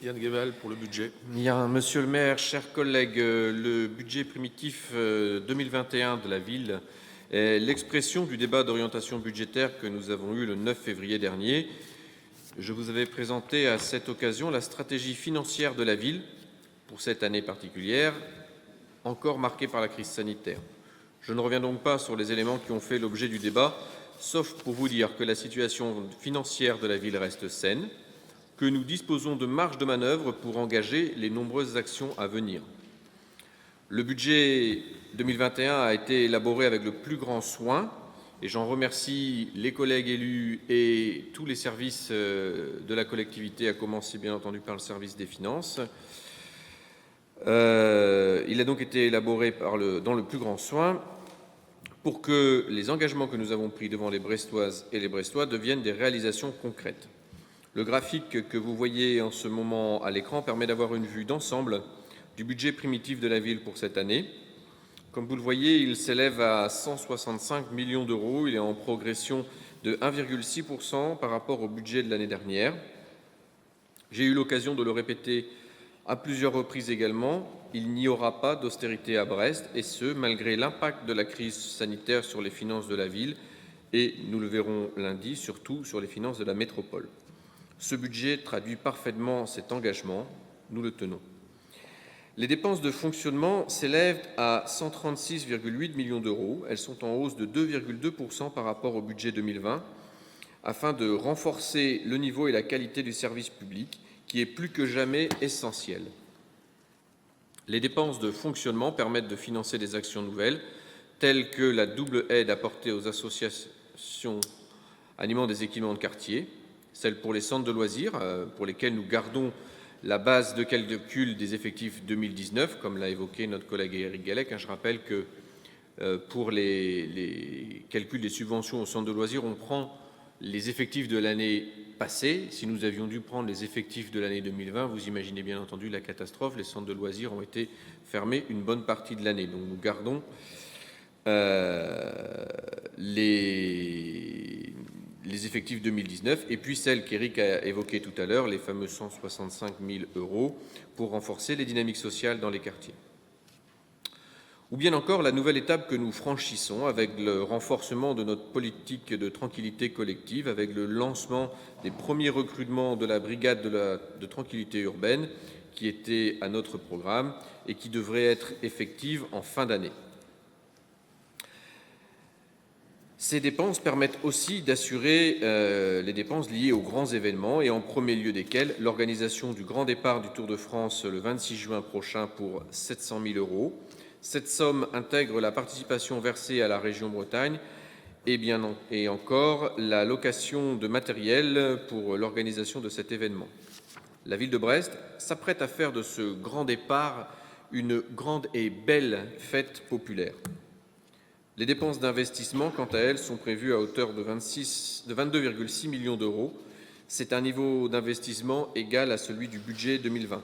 Yann Guéval pour le budget. Bien, monsieur le maire, chers collègues, le budget primitif 2021 de la ville est l'expression du débat d'orientation budgétaire que nous avons eu le 9 février dernier. Je vous avais présenté à cette occasion la stratégie financière de la ville pour cette année particulière, encore marquée par la crise sanitaire. Je ne reviens donc pas sur les éléments qui ont fait l'objet du débat, sauf pour vous dire que la situation financière de la ville reste saine, que nous disposons de marge de manœuvre pour engager les nombreuses actions à venir. Le budget 2021 a été élaboré avec le plus grand soin et j'en remercie les collègues élus et tous les services de la collectivité, à commencer bien entendu par le service des finances. Il a donc été élaboré dans le plus grand soin pour que les engagements que nous avons pris devant les Brestoises et les Brestois deviennent des réalisations concrètes. Le graphique que vous voyez en ce moment à l'écran permet d'avoir une vue d'ensemble du budget primitif de la ville pour cette année. Comme vous le voyez, il s'élève à 165 millions d'euros. Il est en progression de 1,6% par rapport au budget de l'année dernière. J'ai eu l'occasion de le répéter à plusieurs reprises également. Il n'y aura pas d'austérité à Brest, et ce, malgré l'impact de la crise sanitaire sur les finances de la ville et, nous le verrons lundi, surtout sur les finances de la métropole. Ce budget traduit parfaitement cet engagement, nous le tenons. Les dépenses de fonctionnement s'élèvent à 136,8 millions d'euros. Elles sont en hausse de 2,2% par rapport au budget 2020, afin de renforcer le niveau et la qualité du service public, qui est plus que jamais essentiel. Les dépenses de fonctionnement permettent de financer des actions nouvelles, telles que la double aide apportée aux associations animant des équipements de quartier, celle pour les centres de loisirs, pour lesquels nous gardons la base de calcul des effectifs 2019, comme l'a évoqué notre collègue Éric Gallec. Je rappelle que pour les calculs des subventions aux centres de loisirs, on prend les effectifs de l'année passée. Si nous avions dû prendre les effectifs de l'année 2020, vous imaginez bien entendu la catastrophe. Les centres de loisirs ont été fermés une bonne partie de l'année. Donc nous gardons les effectifs 2019, et puis celle qu'Éric a évoquée tout à l'heure, les fameux 165 000 euros pour renforcer les dynamiques sociales dans les quartiers. Ou bien encore la nouvelle étape que nous franchissons avec le renforcement de notre politique de tranquillité collective, avec le lancement des premiers recrutements de la brigade de tranquillité urbaine qui était à notre programme et qui devrait être effective en fin d'année. Ces dépenses permettent aussi d'assurer les dépenses liées aux grands événements, et en premier lieu desquels l'organisation du grand départ du Tour de France le 26 juin prochain pour 700 000 euros. Cette somme intègre la participation versée à la région Bretagne et encore la location de matériel pour l'organisation de cet événement. La ville de Brest s'apprête à faire de ce grand départ une grande et belle fête populaire. Les dépenses d'investissement, quant à elles, sont prévues à hauteur de 22,6 millions d'euros. C'est un niveau d'investissement égal à celui du budget 2020.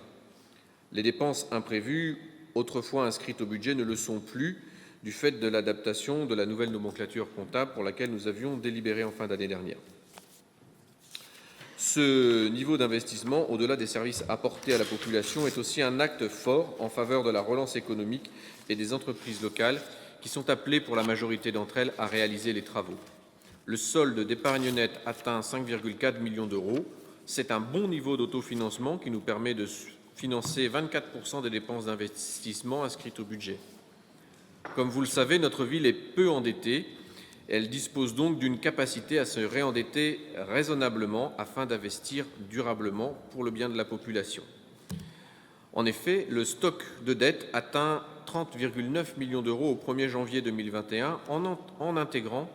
Les dépenses imprévues, autrefois inscrites au budget, ne le sont plus du fait de l'adaptation de la nouvelle nomenclature comptable pour laquelle nous avions délibéré en fin d'année dernière. Ce niveau d'investissement, au-delà des services apportés à la population, est aussi un acte fort en faveur de la relance économique et des entreprises locales qui sont appelées, pour la majorité d'entre elles, à réaliser les travaux. Le solde d'épargne nette atteint 5,4 millions d'euros. C'est un bon niveau d'autofinancement qui nous permet de financer 24% des dépenses d'investissement inscrites au budget. Comme vous le savez, notre ville est peu endettée. Elle dispose donc d'une capacité à se réendetter raisonnablement afin d'investir durablement pour le bien de la population. En effet, le stock de dette atteint 30,9 millions d'euros au 1er janvier 2021 en intégrant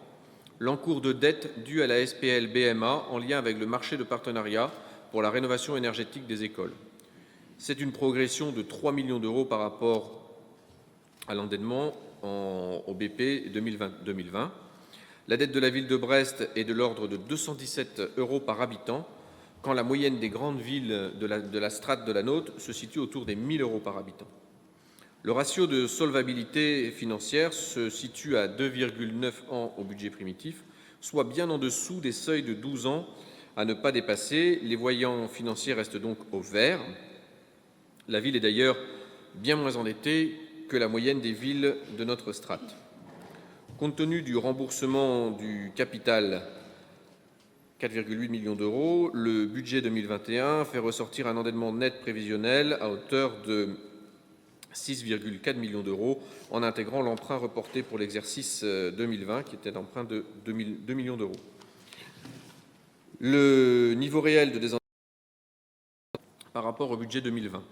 l'encours de dette dû à la SPL BMA en lien avec le marché de partenariat pour la rénovation énergétique des écoles. C'est une progression de 3 millions d'euros par rapport à l'endettement au BP 2020. La dette de la ville de Brest est de l'ordre de 217 euros par habitant, quand la moyenne des grandes villes de la strate de la nôtre se situe autour des 1 000 euros par habitant. Le ratio de solvabilité financière se situe à 2,9 ans au budget primitif, soit bien en dessous des seuils de 12 ans à ne pas dépasser. Les voyants financiers restent donc au vert. La ville est d'ailleurs bien moins endettée que la moyenne des villes de notre strate. Compte tenu du remboursement du capital, 4,8 millions d'euros, le budget 2021 fait ressortir un endettement net prévisionnel à hauteur de 6,4 millions d'euros en intégrant l'emprunt reporté pour l'exercice 2020 qui était d'emprunt de 2 millions d'euros. Le niveau réel de désendettement par rapport au budget 2020.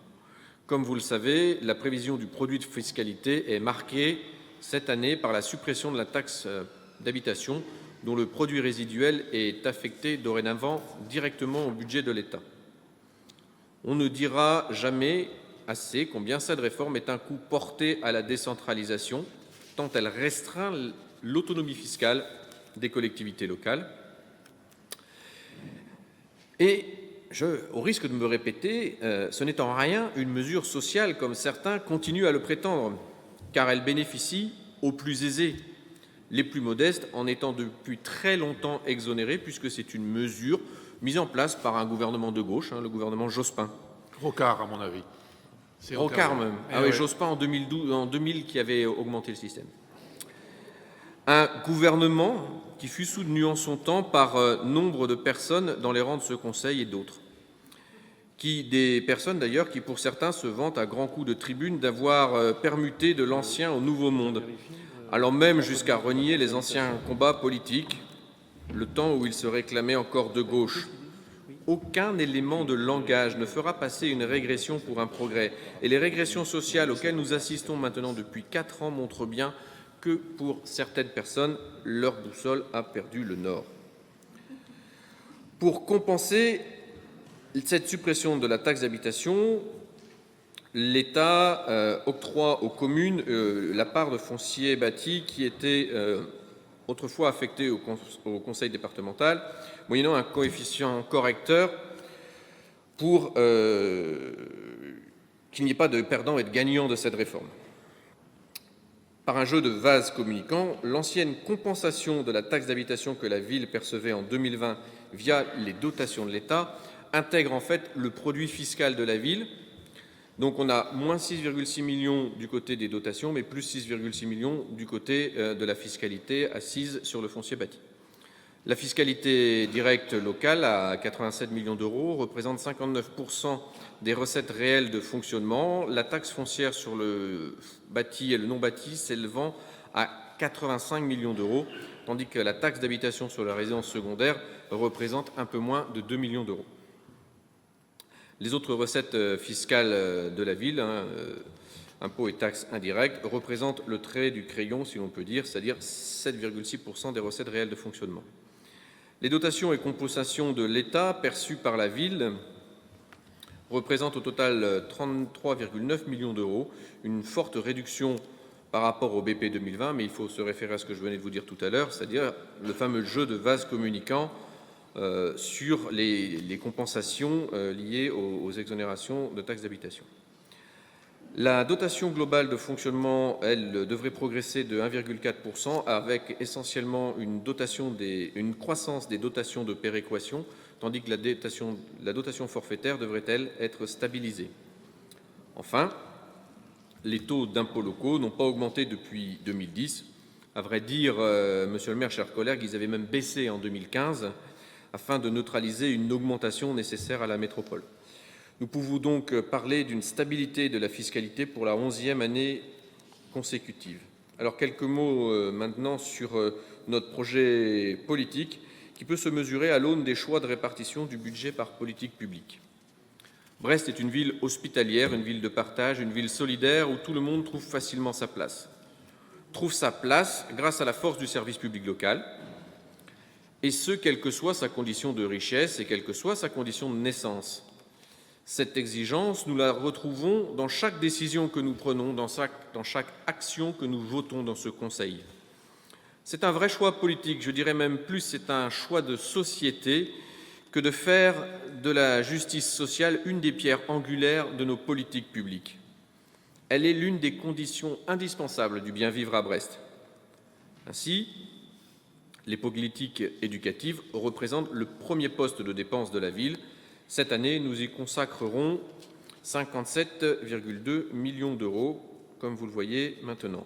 Comme vous le savez, la prévision du produit de fiscalité est marquée cette année par la suppression de la taxe d'habitation dont le produit résiduel est affecté dorénavant directement au budget de l'État. On ne dira jamais assez combien cette réforme est un coup porté à la décentralisation, tant elle restreint l'autonomie fiscale des collectivités locales. Et au risque de me répéter, ce n'est en rien une mesure sociale comme certains continuent à le prétendre, car elle bénéficie aux plus aisés, les plus modestes en étant depuis très longtemps exonérés, puisque c'est une mesure mise en place par un gouvernement de gauche, le gouvernement Jospin. Rocard, à mon avis. Rocard même. Ah oui, Jospin en 2000 qui avait augmenté le système. Un gouvernement qui fut soutenu en son temps par nombre de personnes dans les rangs de ce Conseil et d'autres. Des personnes d'ailleurs qui, pour certains, se vantent à grands coups de tribune d'avoir permuté de l'ancien au nouveau monde, allant même jusqu'à renier les anciens combats politiques, le temps où ils se réclamaient encore de gauche. Aucun élément de langage ne fera passer une régression pour un progrès. Et les régressions sociales auxquelles nous assistons maintenant depuis 4 ans montrent bien que, pour certaines personnes, leur boussole a perdu le nord. Pour compenser cette suppression de la taxe d'habitation, l'État octroie aux communes la part de foncier bâti qui était autrefois affectée au conseil départemental, moyennant un coefficient correcteur pour qu'il n'y ait pas de perdants et de gagnants de cette réforme. Par un jeu de vases communicants, l'ancienne compensation de la taxe d'habitation que la ville percevait en 2020 via les dotations de l'État intègre en fait le produit fiscal de la ville. Donc on a moins 6,6 millions du côté des dotations, mais plus 6,6 millions du côté de la fiscalité assise sur le foncier bâti. La fiscalité directe locale, à 87 millions d'euros, représente 59% des recettes réelles de fonctionnement. La taxe foncière sur le bâti et le non-bâti s'élevant à 85 millions d'euros, tandis que la taxe d'habitation sur la résidence secondaire représente un peu moins de 2 millions d'euros. Les autres recettes fiscales de la ville, impôts et taxes indirectes, représentent le trait du crayon, si l'on peut dire, c'est-à-dire 7,6% des recettes réelles de fonctionnement. Les dotations et compensations de l'État perçues par la ville représentent au total 33,9 millions d'euros, une forte réduction par rapport au BP 2020, mais il faut se référer à ce que je venais de vous dire tout à l'heure, c'est-à-dire le fameux jeu de vases communicants sur les compensations liées aux exonérations de taxes d'habitation. La dotation globale de fonctionnement, elle, devrait progresser de 1,4% avec essentiellement une croissance des dotations de péréquation, tandis que la dotation forfaitaire devrait, elle, être stabilisée. Enfin, les taux d'impôts locaux n'ont pas augmenté depuis 2010. À vrai dire, monsieur le maire, chers collègues, ils avaient même baissé en 2015 afin de neutraliser une augmentation nécessaire à la métropole. Nous pouvons donc parler d'une stabilité de la fiscalité pour la 11e année consécutive. Alors, quelques mots maintenant sur notre projet politique qui peut se mesurer à l'aune des choix de répartition du budget par politique publique. Brest est une ville hospitalière, une ville de partage, une ville solidaire où tout le monde trouve facilement sa place. Trouve sa place grâce à la force du service public local, et ce, quelle que soit sa condition de richesse et quelle que soit sa condition de naissance. Cette exigence, nous la retrouvons dans chaque décision que nous prenons, dans chaque action que nous votons dans ce Conseil. C'est un vrai choix politique, je dirais même plus, c'est un choix de société que de faire de la justice sociale une des pierres angulaires de nos politiques publiques. Elle est l'une des conditions indispensables du bien vivre à Brest. Ainsi, Les politiques éducatives représentent le premier poste de dépense de la ville. Cette année, nous y consacrerons 57,2 millions d'euros, comme vous le voyez maintenant.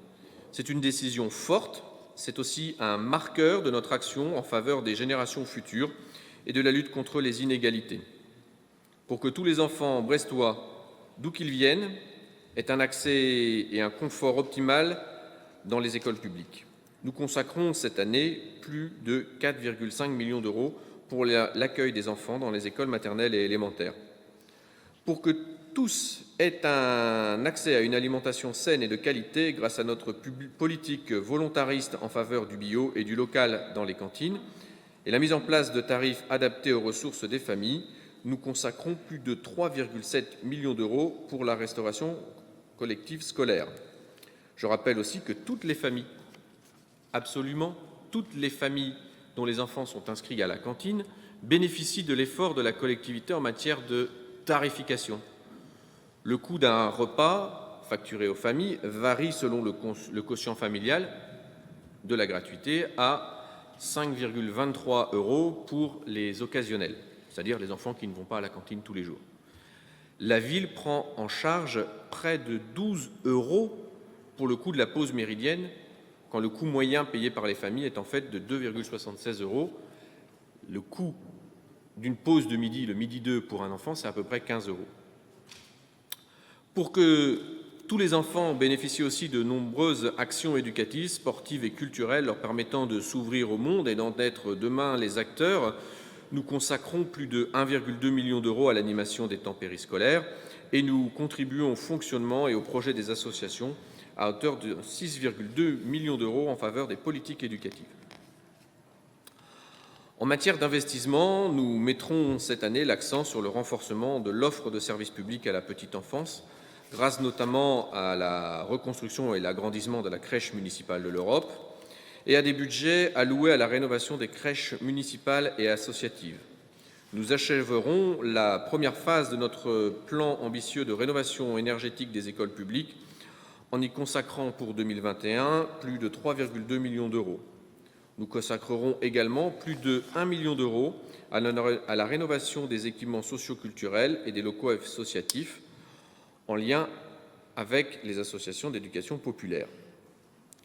C'est une décision forte, c'est aussi un marqueur de notre action en faveur des générations futures et de la lutte contre les inégalités. Pour que tous les enfants brestois, d'où qu'ils viennent, aient un accès et un confort optimal dans les écoles publiques. Nous consacrons cette année plus de 4,5 millions d'euros pour l'accueil des enfants dans les écoles maternelles et élémentaires. Pour que tous aient un accès à une alimentation saine et de qualité grâce à notre politique volontariste en faveur du bio et du local dans les cantines et la mise en place de tarifs adaptés aux ressources des familles, nous consacrons plus de 3,7 millions d'euros pour la restauration collective scolaire. Je rappelle aussi que toutes les familles, absolument toutes les familles dont les enfants sont inscrits à la cantine, bénéficient de l'effort de la collectivité en matière de tarification. Le coût d'un repas facturé aux familles varie selon le quotient familial de la gratuité à 5,23 € pour les occasionnels, c'est-à-dire les enfants qui ne vont pas à la cantine tous les jours. La ville prend en charge près de 12 € pour le coût de la pause méridienne, quand le coût moyen payé par les familles est en fait de 2,76 €. Le coût d'une pause de midi, le midi 2 pour un enfant, c'est à peu près 15 €. Pour que tous les enfants bénéficient aussi de nombreuses actions éducatives, sportives et culturelles leur permettant de s'ouvrir au monde et d'en être demain les acteurs, nous consacrons plus de 1,2 million d'euros à l'animation des temps périscolaires et nous contribuons au fonctionnement et au projet des associations à hauteur de 6,2 millions d'euros en faveur des politiques éducatives. En matière d'investissement, nous mettrons cette année l'accent sur le renforcement de l'offre de services publics à la petite enfance, grâce notamment à la reconstruction et l'agrandissement de la crèche municipale de l'Europe et à des budgets alloués à la rénovation des crèches municipales et associatives. Nous achèverons la première phase de notre plan ambitieux de rénovation énergétique des écoles publiques en y consacrant pour 2021 plus de 3,2 millions d'euros. Nous consacrerons également plus de 1 million d'euros à la rénovation des équipements socioculturels et des locaux associatifs en lien avec les associations d'éducation populaire.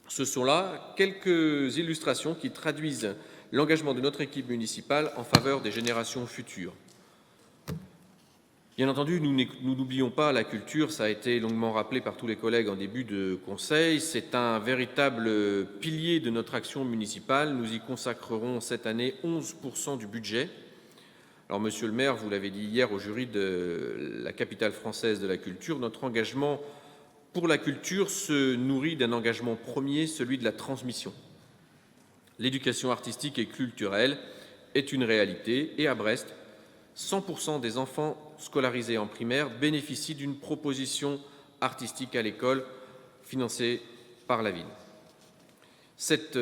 Ce sont là quelques illustrations qui traduisent l'engagement de notre équipe municipale en faveur des générations futures. Bien entendu, nous n'oublions pas la culture, ça a été longuement rappelé par tous les collègues en début de conseil. C'est un véritable pilier de notre action municipale. Nous y consacrerons cette année 11% du budget. Alors, monsieur le maire, vous l'avez dit hier au jury de la capitale française de la culture, notre engagement pour la culture se nourrit d'un engagement premier, celui de la transmission. L'éducation artistique et culturelle est une réalité et à Brest, 100% des enfants scolarisés en primaire bénéficient d'une proposition artistique à l'école financée par la ville. Cette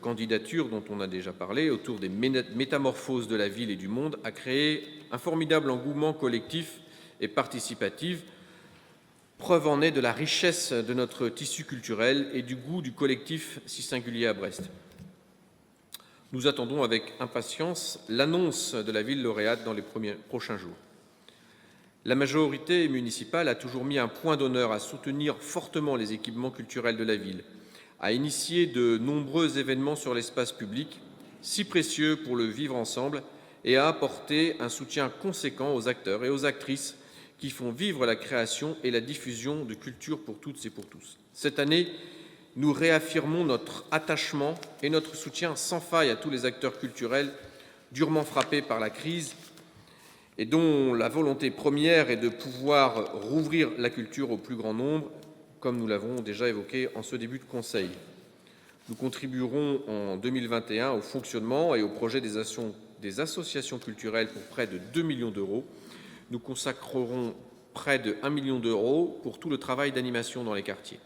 candidature dont on a déjà parlé autour des métamorphoses de la ville et du monde a créé un formidable engouement collectif et participatif, preuve en est de la richesse de notre tissu culturel et du goût du collectif si singulier à Brest. Nous attendons avec impatience l'annonce de la ville lauréate dans les prochains jours. La majorité municipale a toujours mis un point d'honneur à soutenir fortement les équipements culturels de la ville, à initier de nombreux événements sur l'espace public, si précieux pour le vivre ensemble, et à apporter un soutien conséquent aux acteurs et aux actrices qui font vivre la création et la diffusion de culture pour toutes et pour tous. Cette année, nous réaffirmons notre attachement et notre soutien sans faille à tous les acteurs culturels durement frappés par la crise et dont la volonté première est de pouvoir rouvrir la culture au plus grand nombre, comme nous l'avons déjà évoqué en ce début de conseil. Nous contribuerons en 2021 au fonctionnement et au projet des associations culturelles pour près de 2 millions d'euros. Nous consacrerons près de 1 million d'euros pour tout le travail d'animation dans les quartiers.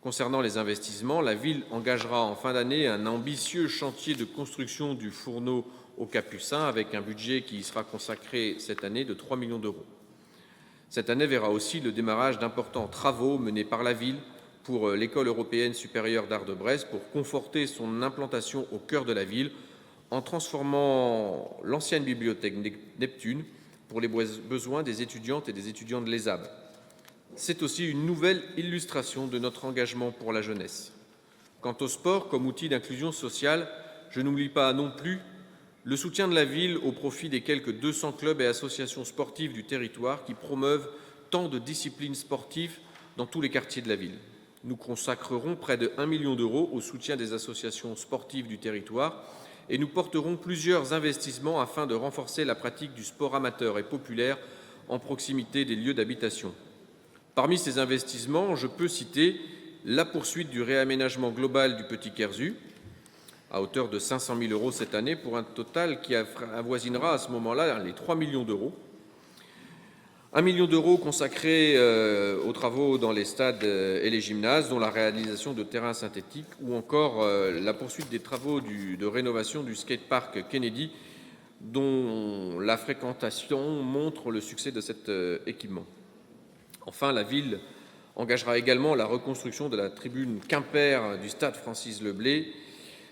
Concernant les investissements, la ville engagera en fin d'année un ambitieux chantier de construction du fourneau au Capucin avec un budget qui y sera consacré cette année de 3 millions d'euros. Cette année verra aussi le démarrage d'importants travaux menés par la ville pour l'École européenne supérieure d'art de Brest pour conforter son implantation au cœur de la ville en transformant l'ancienne bibliothèque Neptune pour les besoins des étudiantes et des étudiants de l'ESAB. C'est aussi une nouvelle illustration de notre engagement pour la jeunesse. Quant au sport comme outil d'inclusion sociale, je n'oublie pas non plus le soutien de la ville au profit des quelques 200 clubs et associations sportives du territoire qui promeuvent tant de disciplines sportives dans tous les quartiers de la ville. Nous consacrerons près de 1 million d'euros au soutien des associations sportives du territoire et nous porterons plusieurs investissements afin de renforcer la pratique du sport amateur et populaire en proximité des lieux d'habitation. Parmi ces investissements, je peux citer la poursuite du réaménagement global du Petit Kerzu, à hauteur de 500 000 € cette année, pour un total qui avoisinera à ce moment-là les 3 millions d'euros. 1 million d'euros consacrés aux travaux dans les stades et les gymnases, dont la réalisation de terrains synthétiques, ou encore la poursuite des travaux de rénovation du skatepark Kennedy, dont la fréquentation montre le succès de cet équipement. Enfin, la ville engagera également la reconstruction de la tribune Quimper du stade Francis Leblay,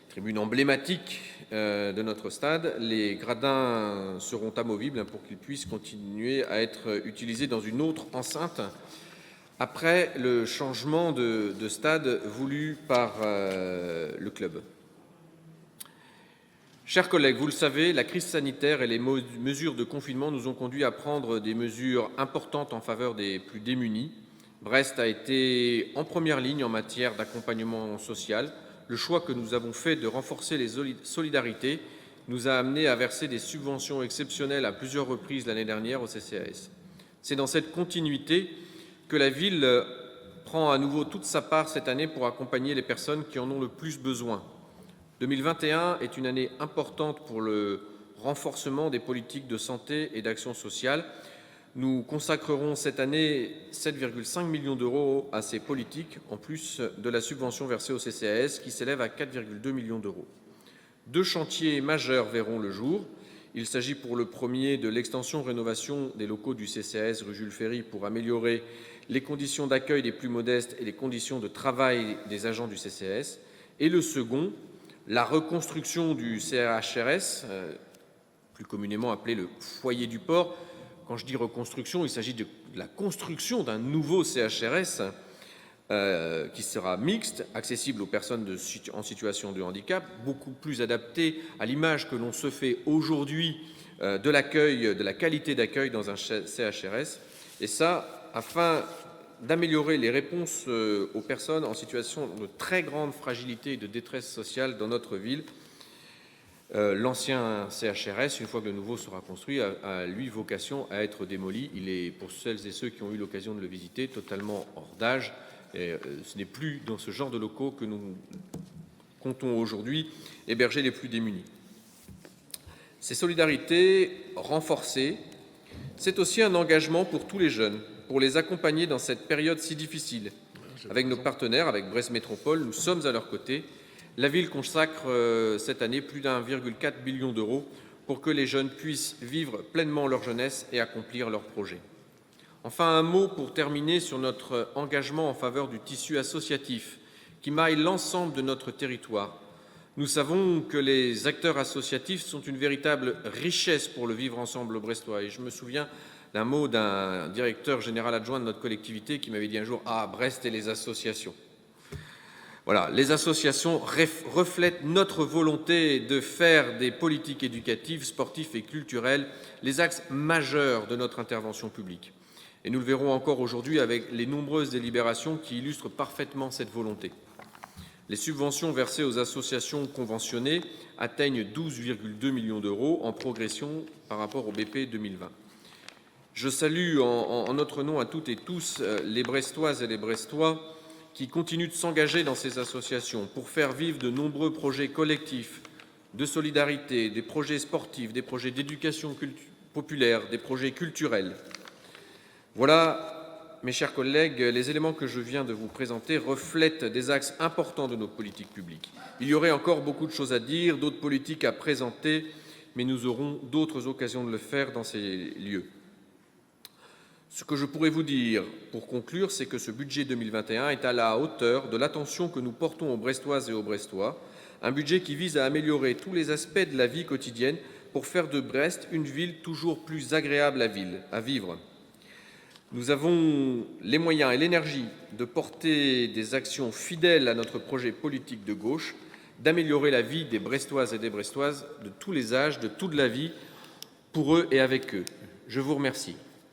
tribune emblématique de notre stade. Les gradins seront amovibles pour qu'ils puissent continuer à être utilisés dans une autre enceinte après le changement de stade voulu par le club. Chers collègues, vous le savez, la crise sanitaire et les mesures de confinement nous ont conduits à prendre des mesures importantes en faveur des plus démunis. Brest a été en première ligne en matière d'accompagnement social. Le choix que nous avons fait de renforcer les solidarités nous a amené à verser des subventions exceptionnelles à plusieurs reprises l'année dernière au CCAS. C'est dans cette continuité que la ville prend à nouveau toute sa part cette année pour accompagner les personnes qui en ont le plus besoin. 2021 est une année importante pour le renforcement des politiques de santé et d'action sociale. Nous consacrerons cette année 7,5 millions d'euros à ces politiques, en plus de la subvention versée au CCAS qui s'élève à 4,2 millions d'euros. 2 chantiers majeurs verront le jour. Il s'agit pour le premier de l'extension-rénovation des locaux du CCAS rue Jules Ferry pour améliorer les conditions d'accueil des plus modestes et les conditions de travail des agents du CCAS. Et le second, la reconstruction du CHRS, plus communément appelé le foyer du port. Quand je dis reconstruction, il s'agit de la construction d'un nouveau CHRS qui sera mixte, accessible aux personnes en situation de handicap, beaucoup plus adapté à l'image que l'on se fait aujourd'hui de l'accueil, de la qualité d'accueil dans un CHRS, et ça afin d'améliorer les réponses aux personnes en situation de très grande fragilité et de détresse sociale dans notre ville. L'ancien CHRS, une fois que le nouveau sera construit, a lui vocation à être démoli. Il est, pour celles et ceux qui ont eu l'occasion de le visiter, totalement hors d'âge. Et ce n'est plus dans ce genre de locaux que nous comptons aujourd'hui héberger les plus démunis. Ces solidarités renforcées, c'est aussi un engagement pour tous les jeunes, pour les accompagner dans cette période si difficile. Avec nos partenaires, avec Brest Métropole, nous sommes à leur côté. La ville consacre cette année plus d'1,4 million d'euros pour que les jeunes puissent vivre pleinement leur jeunesse et accomplir leurs projets. Enfin, un mot pour terminer sur notre engagement en faveur du tissu associatif qui maille l'ensemble de notre territoire. Nous savons que les acteurs associatifs sont une véritable richesse pour le vivre ensemble brestois. Et je me souviens d'un mot d'un directeur général adjoint de notre collectivité qui m'avait dit un jour « Ah, Brest et les associations ». Voilà, les associations reflètent notre volonté de faire des politiques éducatives, sportives et culturelles les axes majeurs de notre intervention publique. Et nous le verrons encore aujourd'hui avec les nombreuses délibérations qui illustrent parfaitement cette volonté. Les subventions versées aux associations conventionnées atteignent 12,2 millions d'euros en progression par rapport au BP 2020. Je salue en notre nom à toutes et tous les Brestoises et les Brestois qui continuent de s'engager dans ces associations pour faire vivre de nombreux projets collectifs de solidarité, des projets sportifs, des projets d'éducation populaire, des projets culturels. Voilà, mes chers collègues, les éléments que je viens de vous présenter reflètent des axes importants de nos politiques publiques. Il y aurait encore beaucoup de choses à dire, d'autres politiques à présenter, mais nous aurons d'autres occasions de le faire dans ces lieux. Ce que je pourrais vous dire pour conclure, c'est que ce budget 2021 est à la hauteur de l'attention que nous portons aux Brestoises et aux Brestois, un budget qui vise à améliorer tous les aspects de la vie quotidienne pour faire de Brest une ville toujours plus agréable à vivre. Nous avons les moyens et l'énergie de porter des actions fidèles à notre projet politique de gauche, d'améliorer la vie des Brestoises et des Brestoises de tous les âges, de toute la vie, pour eux et avec eux. Je vous remercie.